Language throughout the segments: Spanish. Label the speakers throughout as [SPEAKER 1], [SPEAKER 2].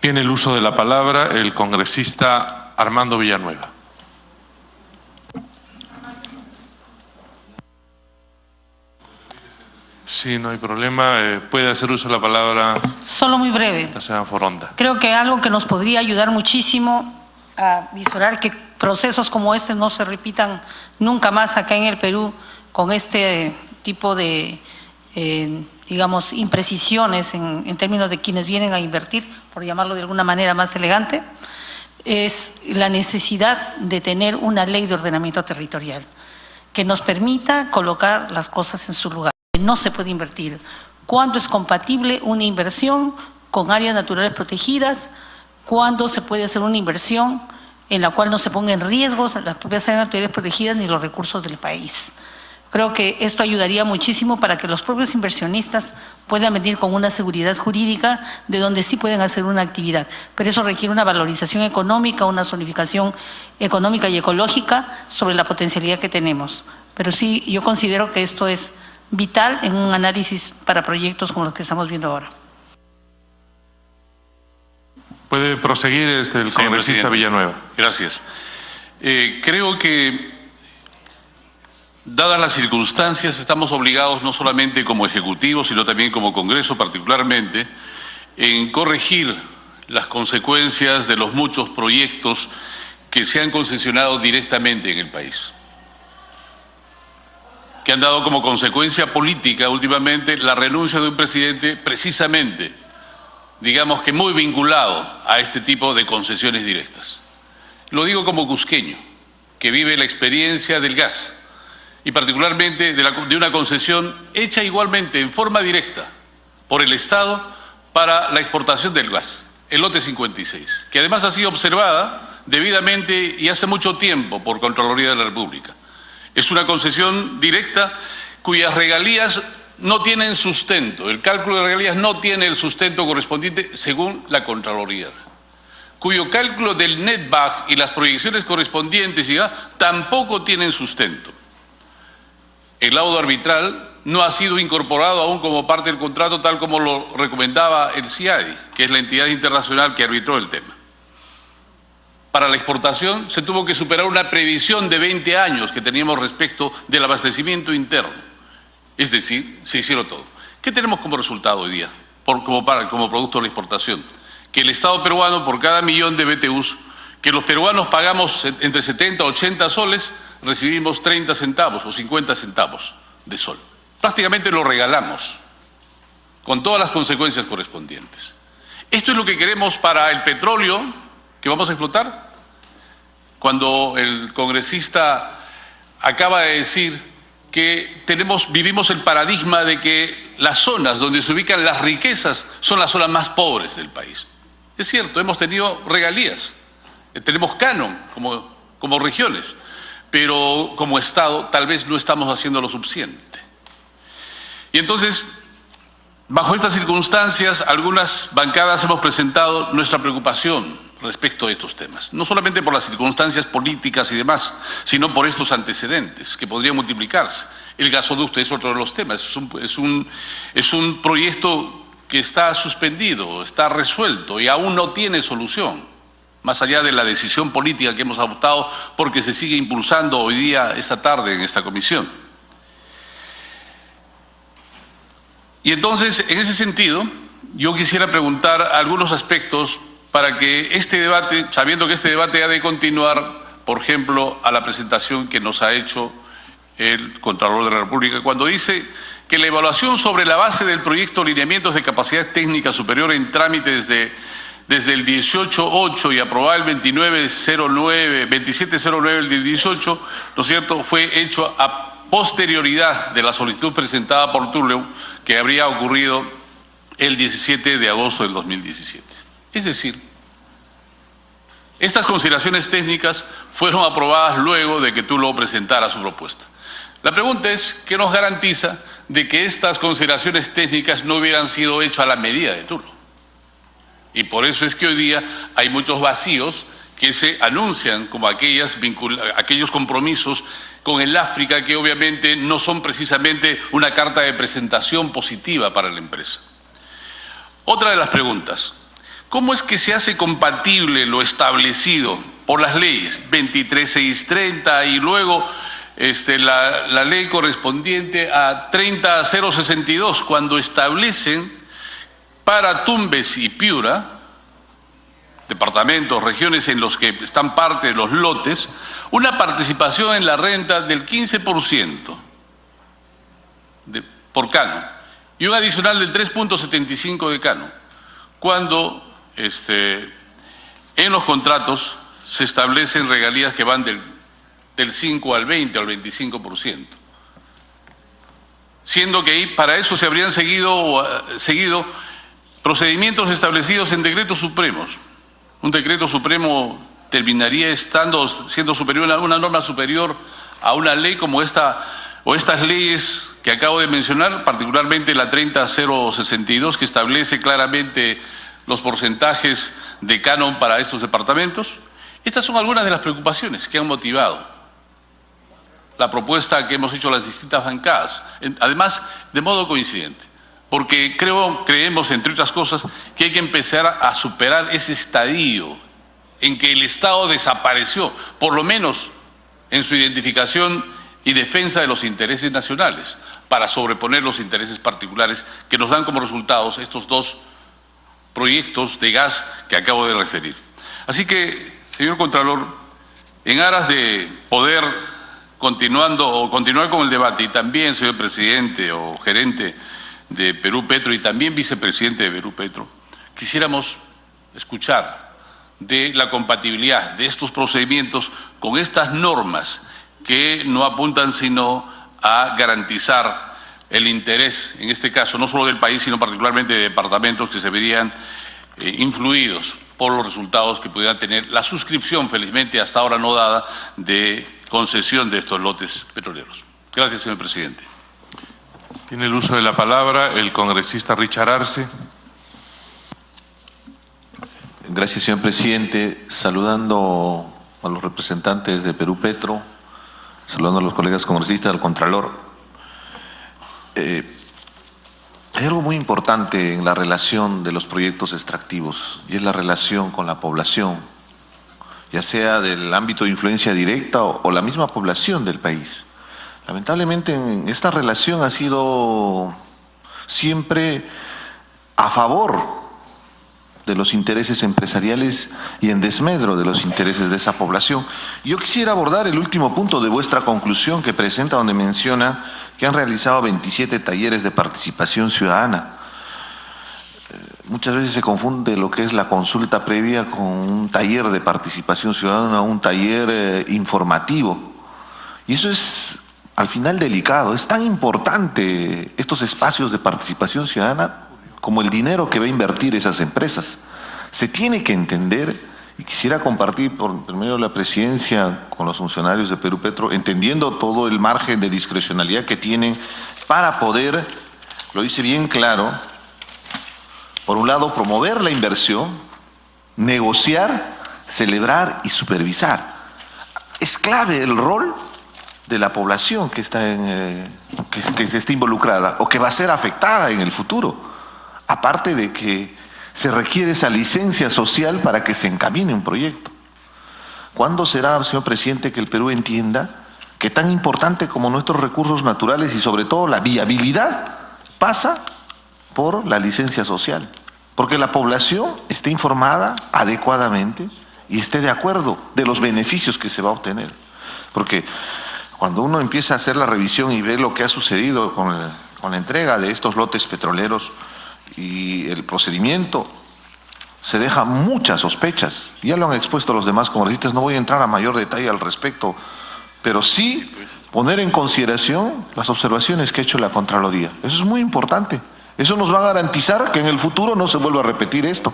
[SPEAKER 1] Tiene el uso de la palabra el congresista Armando Villanueva. Sí, no hay problema. Puede hacer uso de la palabra.
[SPEAKER 2] Solo muy breve.
[SPEAKER 1] La señora Foronda.
[SPEAKER 2] Creo que algo que nos podría ayudar muchísimo a visorar que procesos como este no se repitan nunca más acá en el Perú con este tipo de, digamos, imprecisiones en términos de quienes vienen a invertir, por llamarlo de alguna manera más elegante, es la necesidad de tener una ley de ordenamiento territorial que nos permita colocar las cosas en su lugar. No se puede invertir. ¿Cuándo es compatible una inversión con áreas naturales protegidas? ¿Cuándo se puede hacer una inversión en la cual no se ponga en riesgo las propias áreas naturales protegidas ni los recursos del país? Creo que esto ayudaría muchísimo para que los propios inversionistas puedan venir con una seguridad jurídica de donde sí pueden hacer una actividad. Pero eso requiere una valorización económica, una zonificación económica y ecológica sobre la potencialidad que tenemos. Pero sí, yo considero que esto es vital en un análisis para proyectos como los que estamos viendo ahora.
[SPEAKER 1] Puede proseguir el congresista Villanueva.
[SPEAKER 3] Gracias. Creo que, dadas las circunstancias, estamos obligados no solamente como Ejecutivo, sino también como Congreso particularmente, en corregir las consecuencias de los muchos proyectos que se han concesionado directamente en el país, que han dado como consecuencia política últimamente la renuncia de un presidente precisamente, digamos que muy vinculado a este tipo de concesiones directas. Lo digo como cusqueño, que vive la experiencia del gas y particularmente de una concesión hecha igualmente en forma directa por el Estado para la exportación del gas, el lote 56, que además ha sido observada debidamente y hace mucho tiempo por Contraloría de la República. Es una concesión directa cuyas regalías no tienen sustento. El cálculo de regalías no tiene el sustento correspondiente según la Contraloría, cuyo cálculo del netback y las proyecciones correspondientes tampoco tienen sustento. El laudo arbitral no ha sido incorporado aún como parte del contrato tal como lo recomendaba el CIADI, que es la entidad internacional que arbitró el tema. Para la exportación se tuvo que superar una previsión de 20 años que teníamos respecto del abastecimiento interno. Es decir, se hicieron todo. ¿Qué tenemos como resultado hoy día como producto de la exportación? Que el Estado peruano, por cada millón de BTUs, que los peruanos pagamos entre 70 a 80 soles, recibimos 30 centavos o 50 centavos de sol. Prácticamente lo regalamos, con todas las consecuencias correspondientes. Esto es lo que queremos para el petróleo que vamos a explotar. Cuando el congresista acaba de decir que vivimos el paradigma de que las zonas donde se ubican las riquezas son las zonas más pobres del país. Es cierto, hemos tenido regalías, tenemos canon como regiones, pero como Estado tal vez no estamos haciendo lo suficiente. Y entonces, bajo estas circunstancias, algunas bancadas hemos presentado nuestra preocupación respecto a estos temas, no solamente por las circunstancias políticas y demás, sino por estos antecedentes que podrían multiplicarse. El gasoducto es otro de los temas, es un proyecto que está suspendido, está resuelto y aún no tiene solución, más allá de la decisión política que hemos adoptado porque se sigue impulsando hoy día, esta tarde, en esta comisión. Y entonces, en ese sentido, yo quisiera preguntar algunos aspectos para que este debate, sabiendo que este debate ha de continuar, por ejemplo, a la presentación que nos ha hecho el Contralor de la República, cuando dice que la evaluación sobre la base del proyecto Lineamientos de Capacidad Técnica Superior en trámite desde el 18-8 y aprobada el 2709 del 18, ¿no es cierto?, fue hecho a posterioridad de la solicitud presentada por Tulio, que habría ocurrido el 17 de agosto del 2017. Es decir, estas consideraciones técnicas fueron aprobadas luego de que Tulio presentara su propuesta. La pregunta es, ¿qué nos garantiza de que estas consideraciones técnicas no hubieran sido hechas a la medida de Tulio? Y por eso es que hoy día hay muchos vacíos que se anuncian como aquellos compromisos con el África que obviamente no son precisamente una carta de presentación positiva para la empresa. Otra de las preguntas. ¿Cómo es que se hace compatible lo establecido por las leyes 23630 y luego la ley correspondiente a 30062 cuando establecen para Tumbes y Piura, departamentos, regiones en los que están parte de los lotes, una participación en la renta del 15% por canon y un adicional del 3.75 de canon, cuando en los contratos se establecen regalías que van del 5 al 20 al 25%, siendo que ahí para eso se habrían seguido procedimientos establecidos en decretos supremos. Un decreto supremo terminaría siendo superior a una norma superior a una ley como esta o estas leyes que acabo de mencionar, particularmente la 30062 que establece claramente los porcentajes de canon para estos departamentos. Estas son algunas de las preocupaciones que han motivado la propuesta que hemos hecho las distintas bancadas, además de modo coincidente, porque creemos, entre otras cosas, que hay que empezar a superar ese estadio en que el Estado desapareció, por lo menos en su identificación y defensa de los intereses nacionales, para sobreponer los intereses particulares que nos dan como resultados estos dos proyectos de gas que acabo de referir. Así que, señor Contralor, en aras de poder continuar con el debate, y también, señor presidente o gerente de Perú Petro y también vicepresidente de Perú Petro, quisiéramos escuchar de la compatibilidad de estos procedimientos con estas normas que no apuntan sino a garantizar el interés, en este caso, no solo del país, sino particularmente de departamentos que se verían influidos por los resultados que pudiera tener la suscripción, felizmente hasta ahora no dada, de concesión de estos lotes petroleros. Gracias, señor presidente.
[SPEAKER 1] Tiene el uso de la palabra el congresista Richard Arce.
[SPEAKER 4] Gracias, señor presidente. Saludando a los representantes de Perú Petro, saludando a los colegas congresistas, al Contralor. Hay algo muy importante en la relación de los proyectos extractivos y es la relación con la población, ya sea del ámbito de influencia directa o la misma población del país. Lamentablemente esta relación ha sido siempre a favor de los intereses empresariales y en desmedro de los intereses de esa población. Yo quisiera abordar el último punto de vuestra conclusión que presenta, donde menciona que han realizado 27 talleres de participación ciudadana. Muchas veces se confunde lo que es la consulta previa con un taller de participación ciudadana, un taller informativo. Y eso es al final delicado. Es tan importante estos espacios de participación ciudadana como el dinero que va a invertir esas empresas. Se tiene que entender, y quisiera compartir por medio de la presidencia con los funcionarios de Perú Petro, entendiendo todo el margen de discrecionalidad que tienen para poder, lo dice bien claro, por un lado promover la inversión, negociar, celebrar y supervisar. Es clave el rol de la población que está involucrada o que va a ser afectada en el futuro. Aparte de que se requiere esa licencia social para que se encamine un proyecto. ¿Cuándo será, señor presidente, que el Perú entienda que tan importante como nuestros recursos naturales y sobre todo la viabilidad pasa por la licencia social? Porque la población esté informada adecuadamente y esté de acuerdo de los beneficios que se va a obtener. Porque cuando uno empieza a hacer la revisión y ve lo que ha sucedido con la entrega de estos lotes petroleros, y el procedimiento, se deja muchas sospechas. Ya lo han expuesto los demás congresistas, no voy a entrar a mayor detalle al respecto, pero sí poner en consideración las observaciones que ha hecho la Contraloría. Eso es muy importante. Eso nos va a garantizar que en el futuro no se vuelva a repetir esto.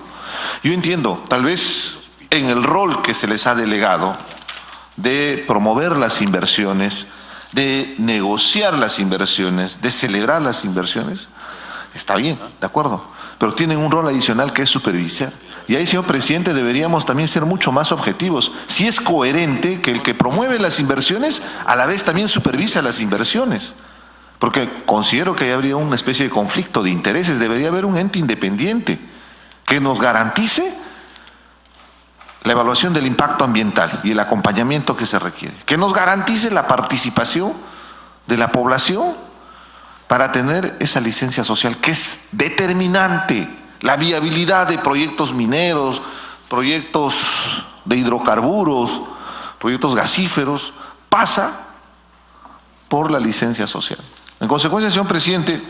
[SPEAKER 4] Yo entiendo, tal vez en el rol que se les ha delegado de promover las inversiones, de negociar las inversiones, de celebrar las inversiones, está bien, de acuerdo, pero tienen un rol adicional que es supervisar. Y ahí, señor presidente, deberíamos también ser mucho más objetivos. Si es coherente que el que promueve las inversiones, a la vez también supervisa las inversiones. Porque considero que habría una especie de conflicto de intereses. Debería haber un ente independiente que nos garantice la evaluación del impacto ambiental y el acompañamiento que se requiere, que nos garantice la participación de la población para tener esa licencia social que es determinante. La viabilidad de proyectos mineros, proyectos de hidrocarburos, proyectos gasíferos, pasa por la licencia social. En consecuencia, señor presidente,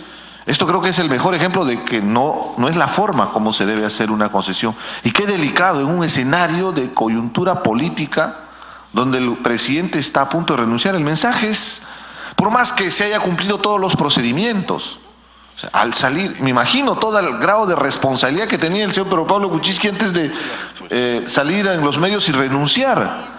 [SPEAKER 4] esto creo que es el mejor ejemplo de que no es la forma como se debe hacer una concesión. Y qué delicado en un escenario de coyuntura política donde el presidente está a punto de renunciar. El mensaje es, por más que se haya cumplido todos los procedimientos, o sea, al salir, me imagino todo el grado de responsabilidad que tenía el señor Pedro Pablo Kuczynski antes de salir en los medios y renunciar.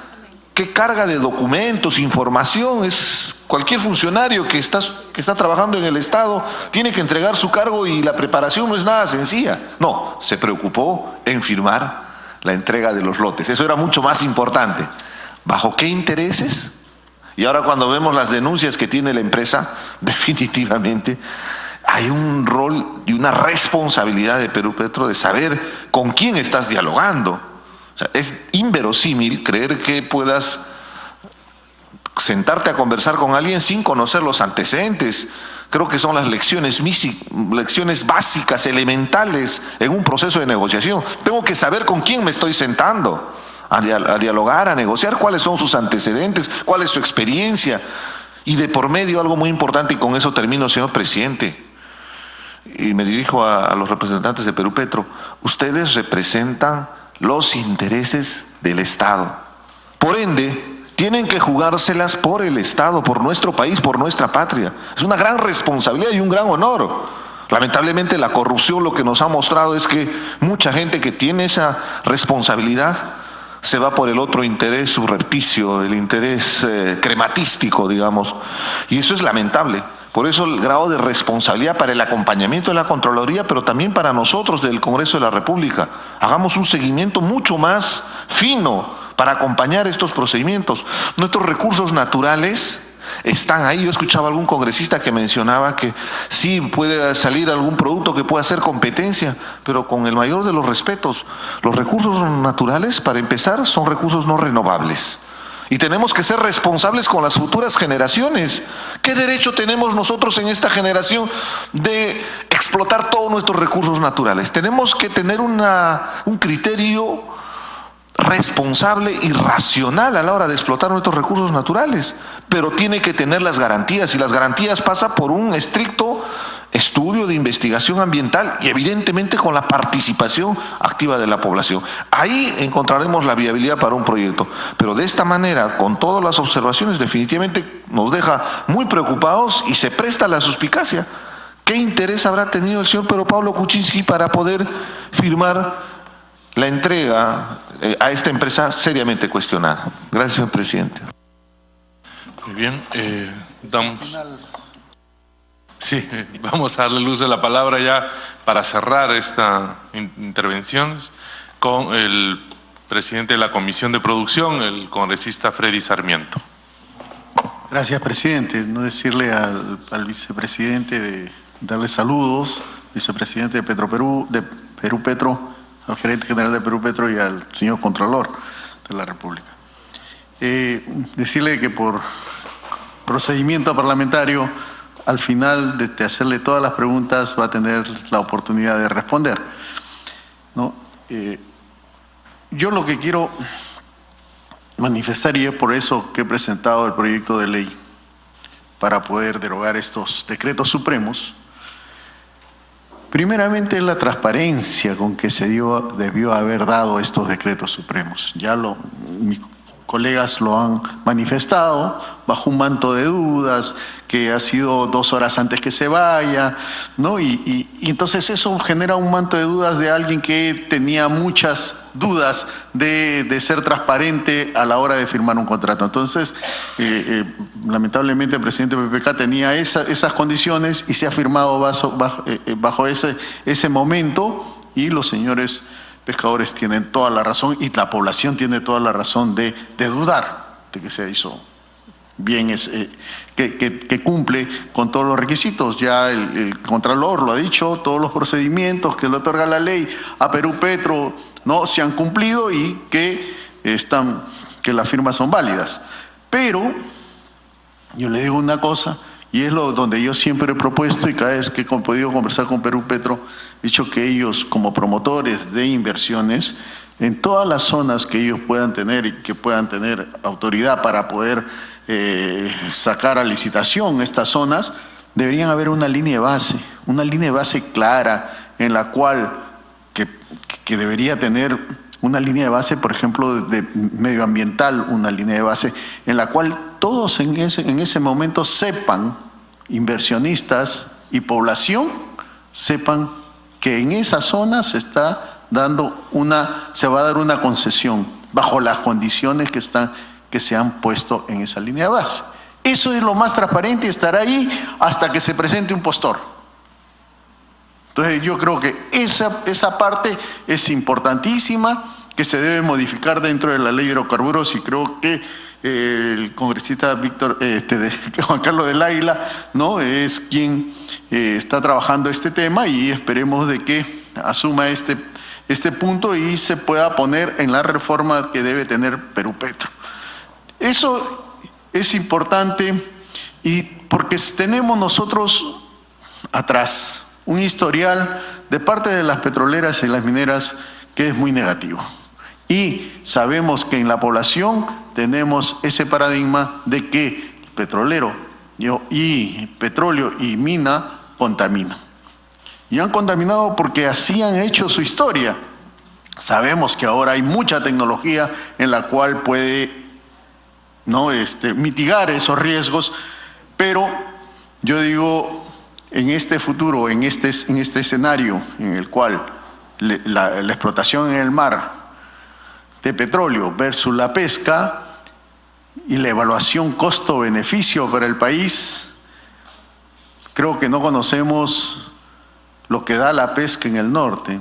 [SPEAKER 4] Qué carga de documentos, información, es cualquier funcionario que está trabajando en el Estado tiene que entregar su cargo y la preparación no es nada sencilla. No, se preocupó en firmar la entrega de los lotes. Eso era mucho más importante. ¿Bajo qué intereses? Y ahora cuando vemos las denuncias que tiene la empresa, definitivamente hay un rol y una responsabilidad de Perú Petro de saber con quién estás dialogando. O sea, es inverosímil creer que puedas sentarte a conversar con alguien sin conocer los antecedentes. Creo que son las lecciones básicas, elementales en un proceso de negociación. Tengo que saber con quién me estoy sentando a dialogar, a negociar, cuáles son sus antecedentes, cuál es su experiencia. Y de por medio, algo muy importante, y con eso termino, señor presidente, y me dirijo a los representantes de Perú Petro, ustedes representan los intereses del Estado. Por ende, tienen que jugárselas por el Estado, por nuestro país, por nuestra patria. Es una gran responsabilidad y un gran honor. Lamentablemente la corrupción lo que nos ha mostrado es que mucha gente que tiene esa responsabilidad se va por el otro interés subrepticio, el interés crematístico, digamos. Y eso es lamentable. Por eso el grado de responsabilidad para el acompañamiento de la Contraloría, pero también para nosotros del Congreso de la República. Hagamos un seguimiento mucho más fino para acompañar estos procedimientos. Nuestros recursos naturales están ahí. Yo escuchaba a algún congresista que mencionaba que sí puede salir algún producto que pueda hacer competencia, pero con el mayor de los respetos, los recursos naturales, para empezar, son recursos no renovables. Y tenemos que ser responsables con las futuras generaciones. ¿Qué derecho tenemos nosotros en esta generación de explotar todos nuestros recursos naturales? Tenemos que tener un criterio responsable y racional a la hora de explotar nuestros recursos naturales, pero tiene que tener las garantías, y las garantías pasan por un estricto estudio de investigación ambiental y evidentemente con la participación activa de la población. Ahí encontraremos la viabilidad para un proyecto, pero de esta manera, con todas las observaciones, definitivamente nos deja muy preocupados y se presta la suspicacia. ¿Qué interés habrá tenido el señor Pedro Pablo Kuczynski para poder firmar la entrega a esta empresa seriamente cuestionada? Gracias, señor presidente.
[SPEAKER 1] Muy bien, Sí, vamos a darle el uso de la palabra ya para cerrar esta intervención con el presidente de la Comisión de Producción, el congresista Freddy Sarmiento.
[SPEAKER 5] Gracias, presidente. No decirle al vicepresidente de darle saludos, vicepresidente de Perú Petro, al gerente general de Perú Petro y al señor Contralor de la República. Decirle que por procedimiento parlamentario, al final de hacerle todas las preguntas va a tener la oportunidad de responder, ¿no? Yo lo que quiero manifestar, y es por eso que he presentado el proyecto de ley para poder derogar estos decretos supremos, primeramente es la transparencia con que se debió haber dado estos decretos supremos. Ya mis colegas lo han manifestado bajo un manto de dudas, que ha sido 2 horas antes que se vaya, ¿no? Y entonces eso genera un manto de dudas de alguien que tenía muchas dudas de ser transparente a la hora de firmar un contrato. Entonces, lamentablemente el presidente PPK tenía esas condiciones y se ha firmado bajo ese momento, y los señores pescadores tienen toda la razón y la población tiene toda la razón de dudar de que se hizo bienes, que cumple con todos los requisitos. Ya el Contralor lo ha dicho, todos los procedimientos que le otorga la ley a Perú Petro no se han cumplido y que las firmas son válidas. Pero yo le digo una cosa, y es donde yo siempre he propuesto, y cada vez que he podido conversar con Perú Petro, he dicho que ellos, como promotores de inversiones, en todas las zonas que ellos puedan tener y que puedan tener autoridad para poder sacar a licitación estas zonas, deberían haber una línea de base clara, en la cual que debería tener una línea de base, por ejemplo, de medioambiental, una línea de base en la cual todos en ese momento sepan, inversionistas y población, sepan que en esa zona se va a dar una concesión bajo las condiciones que se han puesto en esa línea de base. Eso es lo más transparente y estará ahí hasta que se presente un postor. Entonces yo creo que esa parte es importantísima, que se debe modificar dentro de la ley de hidrocarburos, y creo que el congresista Juan Carlos del Águila, ¿no?, es quien está trabajando este tema, y esperemos de que asuma este punto y se pueda poner en la reforma que debe tener Perú Petro. Eso es importante, y porque tenemos nosotros atrás un historial de parte de las petroleras y las mineras que es muy negativo. Y sabemos que en la población tenemos ese paradigma de que petrolero y petróleo y mina contaminan. Y han contaminado porque así han hecho su historia. Sabemos que ahora hay mucha tecnología en la cual puede mitigar esos riesgos, pero yo digo, en este futuro, en este escenario en el cual la explotación en el mar de petróleo versus la pesca y la evaluación costo-beneficio para el país, creo que no conocemos lo que da la pesca en el norte.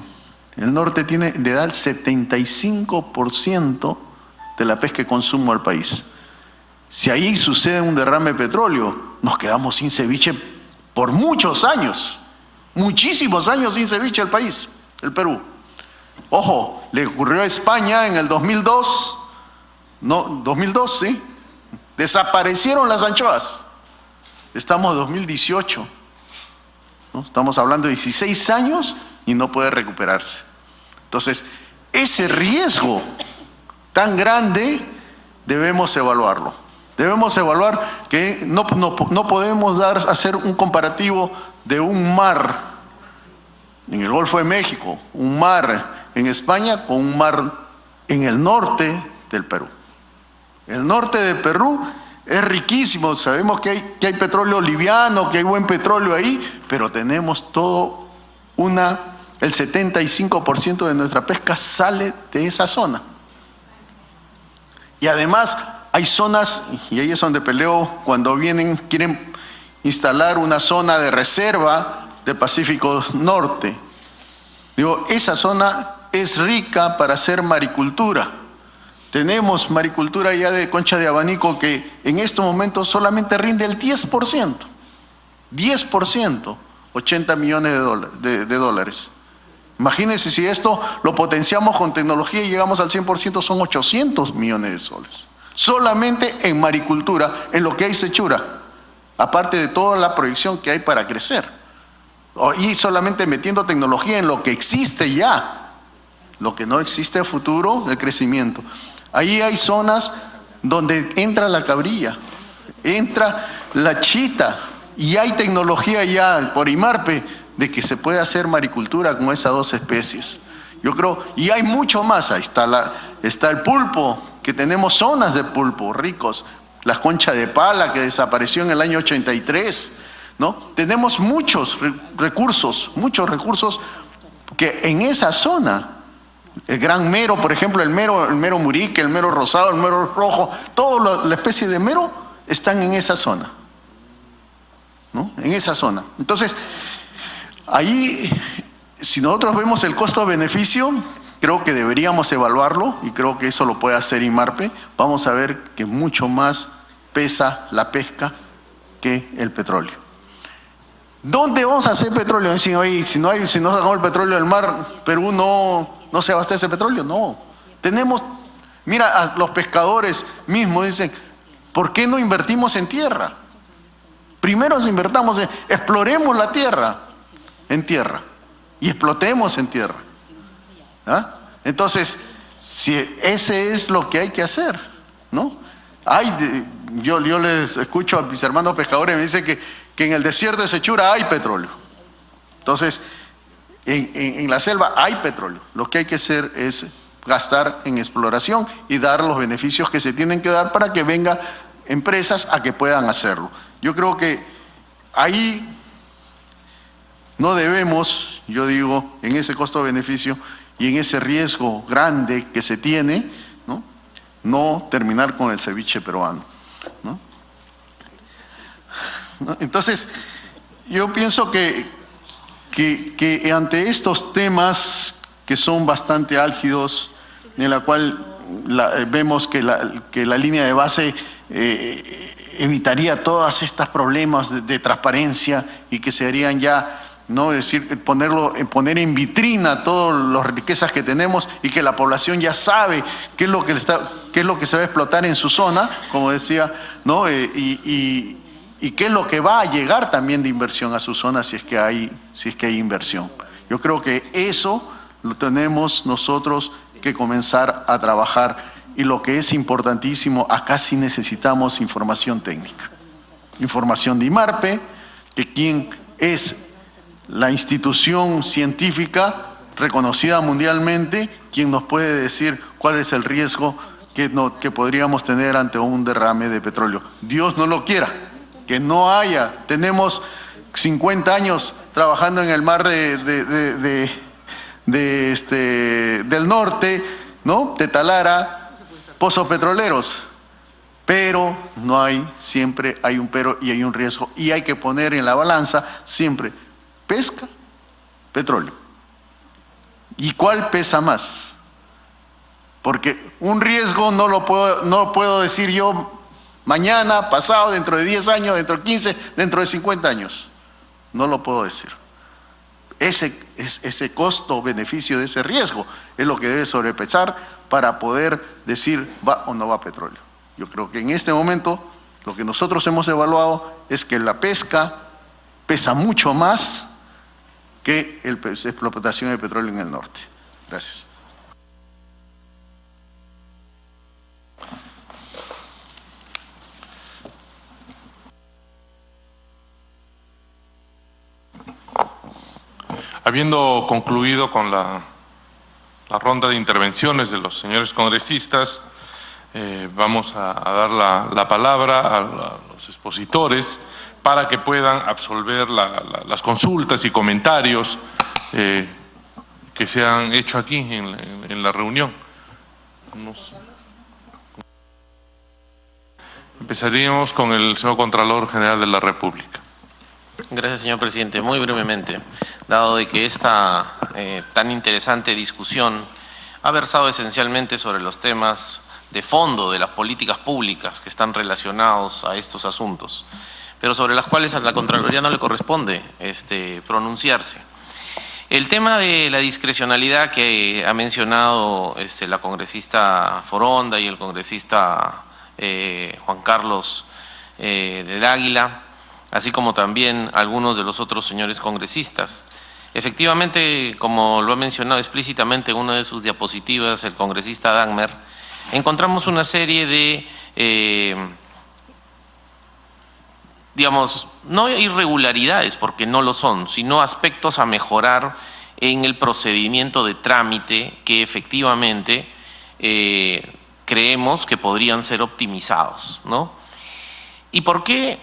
[SPEAKER 5] El norte le da el 75% de la pesca y consumo al país. Si ahí sucede un derrame de petróleo, nos quedamos sin ceviche por muchos años, muchísimos años sin ceviche al país, el Perú. Ojo, le ocurrió a España en el 2002, sí, desaparecieron las anchoas. Estamos en 2018, ¿no? Estamos hablando de 16 años y no puede recuperarse. Entonces, ese riesgo tan grande debemos evaluarlo. Debemos evaluar que no podemos hacer un comparativo de un mar en el Golfo de México, un mar en España con un mar en el norte del Perú. El norte de Perú es riquísimo, sabemos que hay petróleo liviano, que hay buen petróleo ahí, pero tenemos todo el 75% de nuestra pesca sale de esa zona. Y además hay zonas, y ahí es donde peleo, cuando quieren instalar una zona de reserva del Pacífico Norte. Digo, esa zona es rica para hacer maricultura. Tenemos maricultura ya de concha de abanico que en estos momentos solamente rinde el 10%. 10%, 80 millones de dólares. Imagínense si esto lo potenciamos con tecnología y llegamos al 100%, son 800 millones de soles. Solamente en maricultura, en lo que hay sechura, aparte de toda la proyección que hay para crecer. Y solamente metiendo tecnología en lo que existe ya, lo que no existe a futuro, el crecimiento. Ahí hay zonas donde entra la cabrilla, entra la chita, y hay tecnología ya por IMARPE de que se puede hacer maricultura con esas dos especies. Yo creo, y hay mucho más, ahí está el pulpo, que tenemos zonas de pulpo ricos, la concha de pala que desapareció en el año 83, ¿no? Tenemos muchos recursos que en esa zona, el gran mero, por ejemplo, el mero murique, el mero rosado, el mero rojo, toda la especie de mero están en esa zona, ¿no? En esa zona. Entonces, ahí, si nosotros vemos el costo-beneficio, creo que deberíamos evaluarlo, y creo que eso lo puede hacer IMARPE. Vamos a ver que mucho más pesa la pesca que el petróleo. ¿Dónde vamos a hacer petróleo? Dicen, oye, si no sacamos el petróleo del mar, Perú no se abastece de petróleo. No, tenemos, mira, a los pescadores mismos dicen, ¿por qué no invertimos en tierra? Primero exploremos la tierra en tierra y explotemos en tierra. ¿Ah? Entonces, si ese es lo que hay que hacer, ¿no? Yo les escucho a mis hermanos pescadores y me dicen que en el desierto de Sechura hay petróleo. Entonces, en la selva hay petróleo. Lo que hay que hacer es gastar en exploración y dar los beneficios que se tienen que dar para que vengan empresas a que puedan hacerlo. Yo creo que ahí no debemos, yo digo, en ese costo-beneficio y en ese riesgo grande que se tiene, no terminar con el ceviche peruano, ¿no? Entonces, yo pienso que ante estos temas que son bastante álgidos, en la cual vemos que la línea de base evitaría todos estos problemas de transparencia y que se harían ya, no decir, poner en vitrina todas las riquezas que tenemos y que la población ya sabe qué es lo que se va a explotar en su zona, como decía, ¿no? Y qué es lo que va a llegar también de inversión a su zona si es que hay inversión. Yo creo que eso lo tenemos nosotros que comenzar a trabajar, y lo que es importantísimo, acá sí necesitamos información técnica, información de IMARPE, que quien es la institución científica reconocida mundialmente, quien nos puede decir cuál es el riesgo que podríamos tener ante un derrame de petróleo. Dios no lo quiera, que no haya. Tenemos 50 años trabajando en el mar del norte, ¿no? De Talara, pozos petroleros. Pero siempre hay un pero y hay un riesgo, y hay que poner en la balanza siempre pesca, petróleo. ¿Y cuál pesa más? Porque un riesgo no puedo decir yo mañana, pasado, dentro de 10 años, dentro de 15, dentro de 50 años. No lo puedo decir. Ese costo-beneficio de ese riesgo es lo que debe sobrepesar para poder decir va o no va petróleo. Yo creo que en este momento lo que nosotros hemos evaluado es que la pesca pesa mucho más que la explotación de petróleo en el norte. Gracias.
[SPEAKER 1] Habiendo concluido con la ronda de intervenciones de los señores congresistas, vamos a dar la palabra a los expositores para que puedan absolver las consultas y comentarios que se han hecho aquí en la reunión. Empezaríamos con el señor Contralor General de la República.
[SPEAKER 6] Gracias, señor presidente. Muy brevemente, dado de que esta tan interesante discusión ha versado esencialmente sobre los temas de fondo de las políticas públicas que están relacionados a estos asuntos, pero sobre las cuales a la Contraloría no le corresponde pronunciarse. El tema de la discrecionalidad que ha mencionado la congresista Foronda y el congresista Juan Carlos del Águila, así como también algunos de los otros señores congresistas. Efectivamente, como lo ha mencionado explícitamente en una de sus diapositivas el congresista Dagmer, encontramos una serie de, digamos, no irregularidades, porque no lo son, sino aspectos a mejorar en el procedimiento de trámite que efectivamente creemos que podrían ser optimizados, ¿no? ¿Y por qué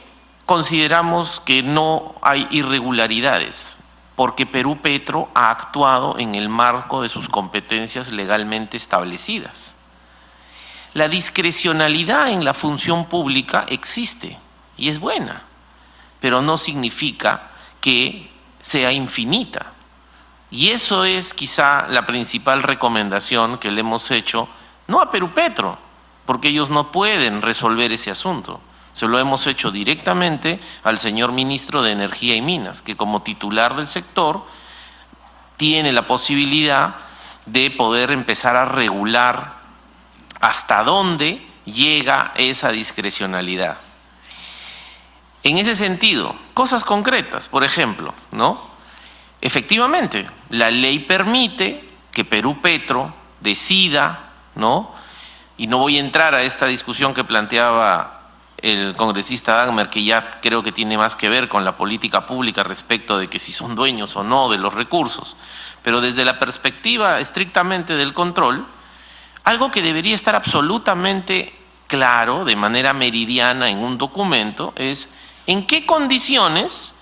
[SPEAKER 6] consideramos que no hay irregularidades? Porque Perú Petro ha actuado en el marco de sus competencias legalmente establecidas. La discrecionalidad en la función pública existe y es buena, pero no significa que sea infinita. Y eso es quizá la principal recomendación que le hemos hecho, no a Perú Petro, porque ellos no pueden resolver ese asunto, Se lo hemos hecho directamente al señor ministro de Energía y Minas, que como titular del sector tiene la posibilidad de poder empezar a regular hasta dónde llega esa discrecionalidad. En ese sentido, cosas concretas, por ejemplo, ¿no? Efectivamente, la ley permite que Perú Petro decida, ¿no? Y no voy a entrar a esta discusión que planteaba el congresista Dagmer, que ya creo que tiene más que ver con la política pública respecto de que si son dueños o no de los recursos, pero desde la perspectiva estrictamente del control, algo que debería estar absolutamente claro, de manera meridiana en un documento, es en qué condiciones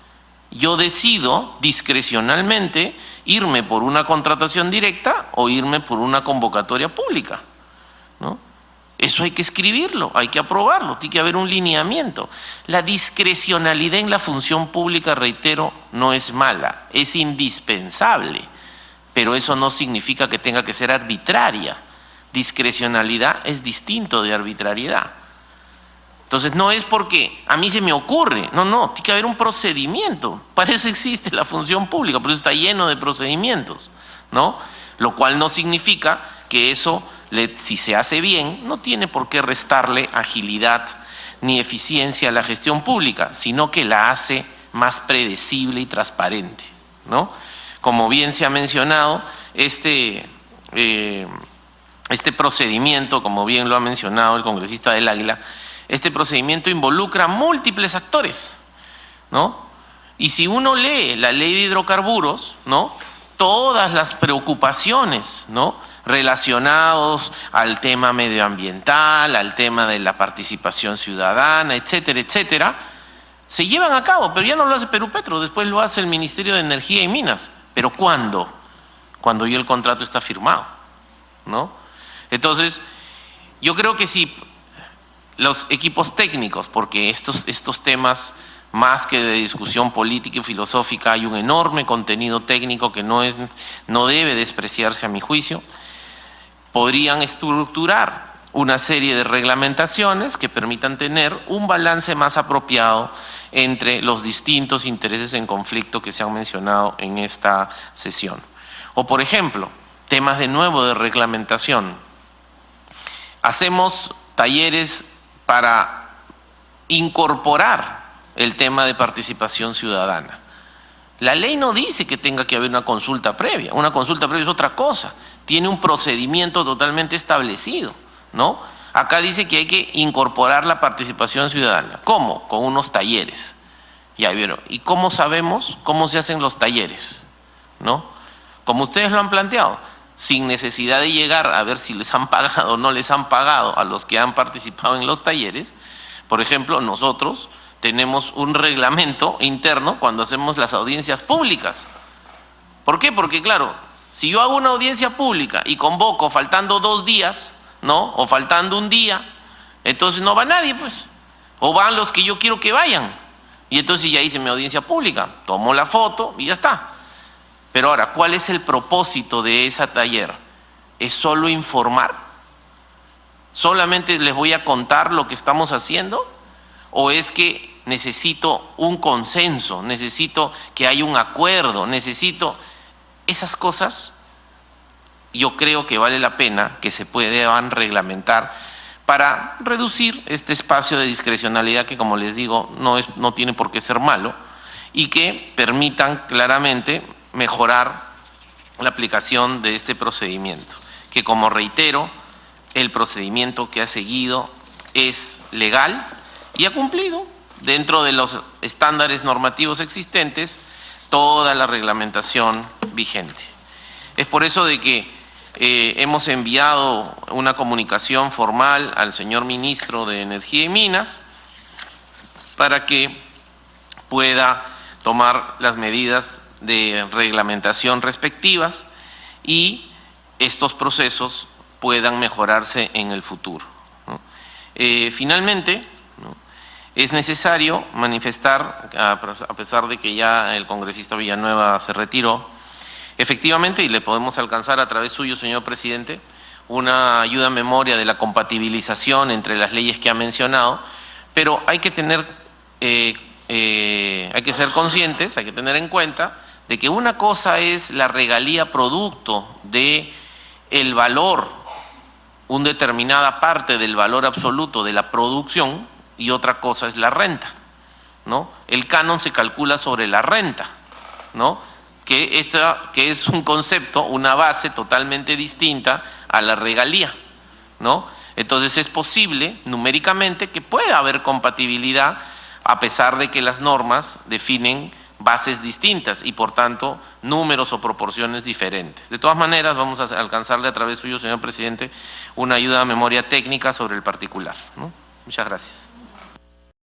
[SPEAKER 6] yo decido discrecionalmente irme por una contratación directa o irme por una convocatoria pública, ¿no? Eso hay que escribirlo, hay que aprobarlo, tiene que haber un lineamiento. La discrecionalidad en la función pública, reitero, no es mala, es indispensable, pero eso no significa que tenga que ser arbitraria. Discrecionalidad es distinto de arbitrariedad. Entonces no es porque a mí se me ocurre, no, tiene que haber un procedimiento. Para eso existe la función pública, por eso está lleno de procedimientos, ¿no? Lo cual no significa que eso, si se hace bien, no tiene por qué restarle agilidad ni eficiencia a la gestión pública, sino que la hace más predecible y transparente, ¿no? Como bien se ha mencionado, este procedimiento, como bien lo ha mencionado el congresista del Águila, este procedimiento involucra múltiples actores, ¿no? Y si uno lee la ley de hidrocarburos, ¿no? Todas las preocupaciones, ¿no? Relacionados al tema medioambiental, al tema de la participación ciudadana, etcétera, etcétera, se llevan a cabo, pero ya no lo hace Perú Petro, después lo hace el Ministerio de Energía y Minas. ¿Pero cuándo? Cuando ya el contrato está firmado, ¿no? Entonces, yo creo que sí, los equipos técnicos, porque estos temas, más que de discusión política y filosófica, hay un enorme contenido técnico que no debe despreciarse a mi juicio, podrían estructurar una serie de reglamentaciones que permitan tener un balance más apropiado entre los distintos intereses en conflicto que se han mencionado en esta sesión. O, por ejemplo, temas de nuevo de reglamentación. Hacemos talleres para incorporar el tema de participación ciudadana. La ley no dice que tenga que haber una consulta previa. Una consulta previa es otra cosa. Tiene un procedimiento totalmente establecido, ¿no? Acá dice que hay que incorporar la participación ciudadana. ¿Cómo? Con unos talleres. Ya vieron. ¿Y cómo sabemos cómo se hacen los talleres? ¿No? Como ustedes lo han planteado, sin necesidad de llegar a ver si les han pagado o no les han pagado a los que han participado en los talleres. Por ejemplo, nosotros tenemos un reglamento interno cuando hacemos las audiencias públicas. ¿Por qué? Porque claro, si yo hago una audiencia pública y convoco faltando 2 días, ¿no? O faltando 1 día, entonces no va nadie, pues. O van los que yo quiero que vayan. Y entonces ya hice mi audiencia pública, tomo la foto y ya está. Pero ahora, ¿cuál es el propósito de ese taller? ¿Es solo informar? ¿Solamente les voy a contar lo que estamos haciendo? ¿O es que necesito un consenso, necesito que haya un acuerdo, necesito esas cosas? Yo creo que vale la pena que se puedan reglamentar para reducir este espacio de discrecionalidad que, como les digo, no tiene por qué ser malo y que permitan claramente mejorar la aplicación de este procedimiento, que, como reitero, el procedimiento que ha seguido es legal y ha cumplido dentro de los estándares normativos existentes toda la reglamentación vigente. Es por eso de que hemos enviado una comunicación formal al señor ministro de Energía y Minas para que pueda tomar las medidas de reglamentación respectivas y estos procesos puedan mejorarse en el futuro, ¿no? Finalmente, ¿no?, es necesario manifestar, a pesar de que ya el congresista Villanueva se retiró, efectivamente, y le podemos alcanzar a través suyo, señor presidente, una ayuda a memoria de la compatibilización entre las leyes que ha mencionado, Pero hay que tener, hay que ser conscientes, hay que tener en cuenta de que una cosa es la regalía producto de el valor, una determinada parte del valor absoluto de la producción, y otra cosa es la renta, ¿no? El canon se calcula sobre la renta, ¿no? Que es un concepto, una base totalmente distinta a la regalía, ¿no? Entonces es posible numéricamente que pueda haber compatibilidad a pesar de que las normas definen bases distintas y por tanto números o proporciones diferentes. De todas maneras vamos a alcanzarle a través suyo, señor presidente, una ayuda a memoria técnica sobre el particular, ¿no? Muchas gracias.